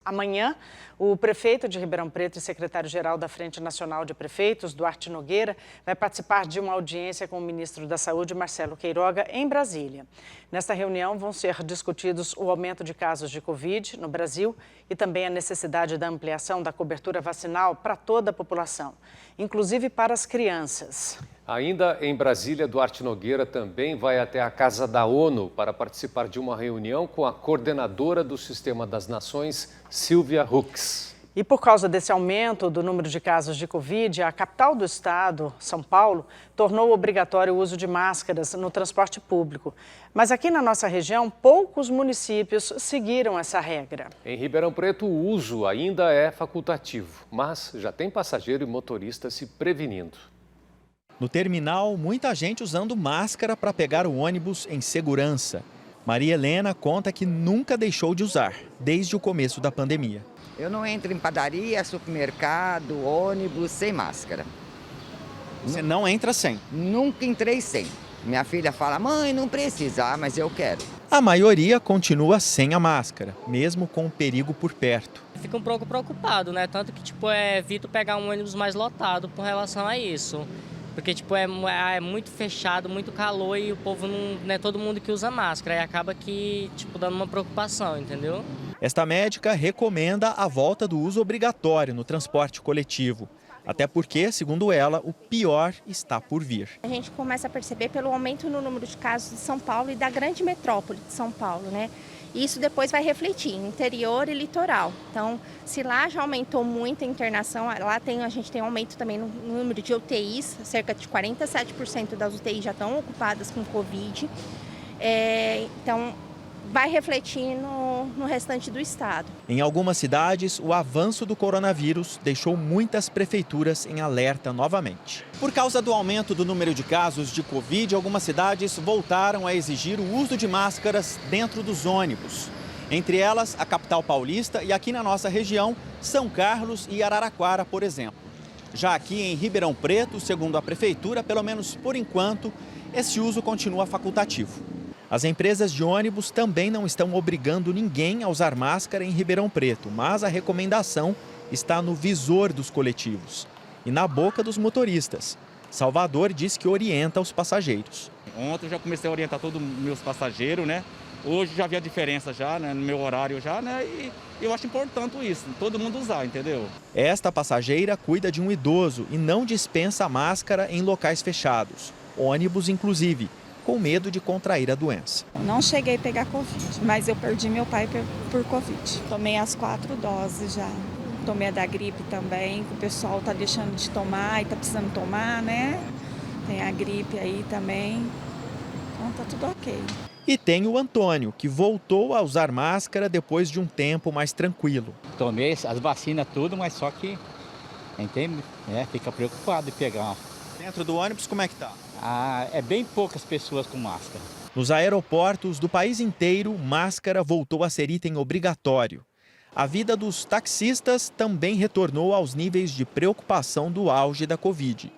Amanhã, o prefeito de Ribeirão Preto e secretário-geral da Frente Nacional de Prefeitos, Duarte Nogueira, vai participar de uma audiência com o ministro da Saúde, Marcelo Queiroga, em Brasília. Nesta reunião vão ser discutidos o aumento de casos de Covid no Brasil e também a necessidade da ampliação da cobertura vacinal para toda a população, inclusive para as crianças. Ainda em Brasília, Duarte Nogueira também vai até a Casa da ONU para participar de uma reunião com a coordenadora do Sistema das Nações, Sylvia Hux. E por causa desse aumento do número de casos de Covid, a capital do estado, São Paulo, tornou obrigatório o uso de máscaras no transporte público. Mas aqui na nossa região, poucos municípios seguiram essa regra. Em Ribeirão Preto, o uso ainda é facultativo, mas já tem passageiro e motorista se prevenindo. No terminal, muita gente usando máscara para pegar o ônibus em segurança. Maria Helena conta que nunca deixou de usar, desde o começo da pandemia. Eu não entro em padaria, supermercado, ônibus sem máscara. Você não entra sem? Nunca entrei sem. Minha filha fala, mãe, não precisa, mas eu quero. A maioria continua sem a máscara, mesmo com o perigo por perto. Fico um pouco preocupado, né? Tanto que evito pegar um ônibus mais lotado por relação a isso. Porque é muito fechado, muito calor e o povo não é todo mundo que usa máscara. Aí acaba que dando uma preocupação, entendeu? Esta médica recomenda a volta do uso obrigatório no transporte coletivo. Até porque, segundo ela, o pior está por vir. A gente começa a perceber pelo aumento no número de casos de São Paulo e da grande metrópole de São Paulo, né? Isso depois vai refletir em interior e litoral. Então, se lá já aumentou muito a internação, lá a gente tem um aumento também no número de UTIs, cerca de 47% das UTIs já estão ocupadas com Covid. Então, vai refletir no restante do estado. Em algumas cidades, o avanço do coronavírus deixou muitas prefeituras em alerta novamente. Por causa do aumento do número de casos de Covid, algumas cidades voltaram a exigir o uso de máscaras dentro dos ônibus. Entre elas, a capital paulista e aqui na nossa região, São Carlos e Araraquara, por exemplo. Já aqui em Ribeirão Preto, segundo a prefeitura, pelo menos por enquanto, esse uso continua facultativo. As empresas de ônibus também não estão obrigando ninguém a usar máscara em Ribeirão Preto, mas a recomendação está no visor dos coletivos e na boca dos motoristas. Salvador diz que orienta os passageiros. Ontem eu já comecei a orientar todos os meus passageiros, né? Hoje já vi a diferença já, né? No meu horário já, né? E eu acho importante isso, todo mundo usar, entendeu? Esta passageira cuida de um idoso e não dispensa a máscara em locais fechados, ônibus inclusive, com medo de contrair a doença. Não cheguei a pegar Covid, mas eu perdi meu pai por Covid. Tomei as 4 doses já. Tomei a da gripe também, que o pessoal está deixando de tomar e está precisando tomar, né? Tem a gripe aí também. Então tá tudo ok. E tem o Antônio, que voltou a usar máscara depois de um tempo mais tranquilo. Tomei as vacinas tudo, mas só que fica preocupado de pegar. Dentro do ônibus, como é que tá? É bem poucas pessoas com máscara. Nos aeroportos do país inteiro, máscara voltou a ser item obrigatório. A vida dos taxistas também retornou aos níveis de preocupação do auge da Covid.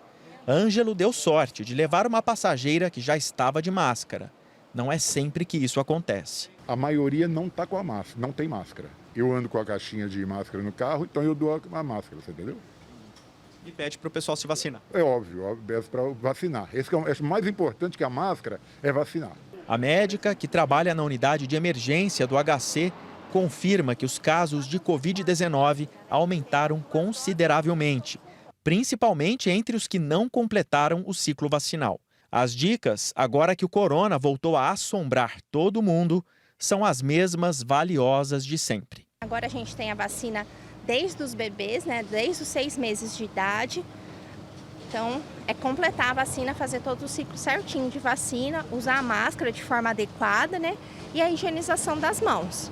Ângelo deu sorte de levar uma passageira que já estava de máscara. Não é sempre que isso acontece. A maioria não está com a máscara, não tem máscara. Eu ando com a caixinha de máscara no carro, então eu dou a máscara, você entendeu? E pede para o pessoal se vacinar. É óbvio, peço para vacinar. O mais importante que a máscara é vacinar. A médica, que trabalha na unidade de emergência do HC, confirma que os casos de Covid-19 aumentaram consideravelmente, principalmente entre os que não completaram o ciclo vacinal. As dicas, agora que o corona voltou a assombrar todo mundo, são as mesmas valiosas de sempre. Agora a gente tem a vacina desde os bebês, né, desde os 6 meses de idade. Então, é completar a vacina, fazer todo o ciclo certinho de vacina, usar a máscara de forma adequada, né, e a higienização das mãos.